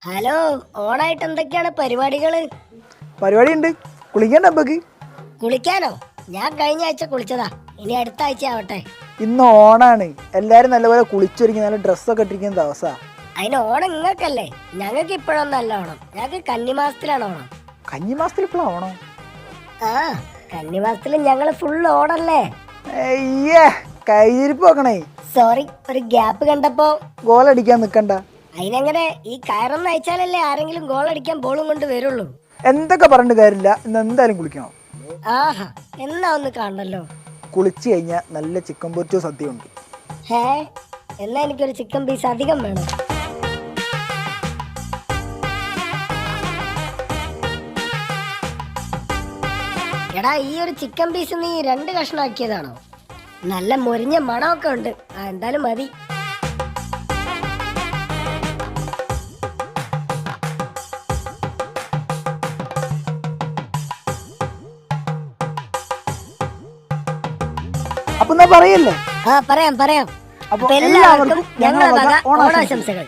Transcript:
Hello, ഓണായിട്ട് എന്തൊക്കെയാണ് പരിപാടികള്? പരിപാടി ഉണ്ട്. കുളിക്കണ്ട അപ്പക്ക്? കുളിക്കാനോ? ഞാൻ കഴിഞ്ഞ ആഴ്ച കുളിച്ചതാ, ഇനി അടുത്ത ആഴ്ച ആവട്ടെ. ഇന്ന് ഓണാണ്, എല്ലാരും നല്ലപോലെ കുളിച്ചൊരുങ്ങി നല്ല ഡ്രസ്സൊക്കെ ഇട്ടിരിക്കുന്ന ദിവസാ. അതിന് ഓണം നിങ്ങൾക്കല്ലേ, ഞങ്ങൾക്ക് ഇപ്പോഴൊന്നല്ല ഓണം, ഞങ്ങൾക്ക് കന്നിമാസത്തിലാണ് ഓണം. കന്നിമാസത്തിൽ ഇപ്പോഴാണ് ഓണം? ആ, കന്നിമാസത്തിൽ ഞങ്ങള് ഫുൾ ഓണല്ലേ. അയ്യേ, കയ്യിരിപ്പ് നോക്കണേ. സോറി, ഒരു ഗ്യാപ്പ് കണ്ടപ്പോ. ഗോളടിക്കാൻ നിക്കണ്ട. അതിനെങ്ങനെ, ഈ കയറൊന്ന് അയച്ചാലല്ലേ ആരെങ്കിലും ഗോൾ അടിക്കാൻ ബോളും കൊണ്ട് വരുള്ളൂ. എന്തൊക്കെ പറഞ്ഞിട്ട് കാര്യമില്ല, ഇന്ന് എന്തായാലും കുളിക്കണം. ആഹാ, എന്നാ ഒന്ന് കാണണല്ലോ. കുളിച്ചു കഴിഞ്ഞാൽ നല്ല ചിക്കൻ പൊരിച്ചോ സദ്യ ഉണ്ട്. ഹേ, എന്നാ എനിക്കൊരു ചിക്കൻ പീസ് അധികം വേണം. എടാ, ഈ ഒരു ചിക്കൻ പീസ് നീ 2 കഷ്ണമാക്കിയതാണോ? നല്ല മൊരിഞ്ഞ മണമൊക്കെ ഉണ്ട്. എന്തായാലും മതി. അപ്പൊ എന്നാ പറയല്ലേ? പറയാം. അപ്പൊ എല്ലാവർക്കും ഞങ്ങളുടെ വക ഓണാശംസകൾ.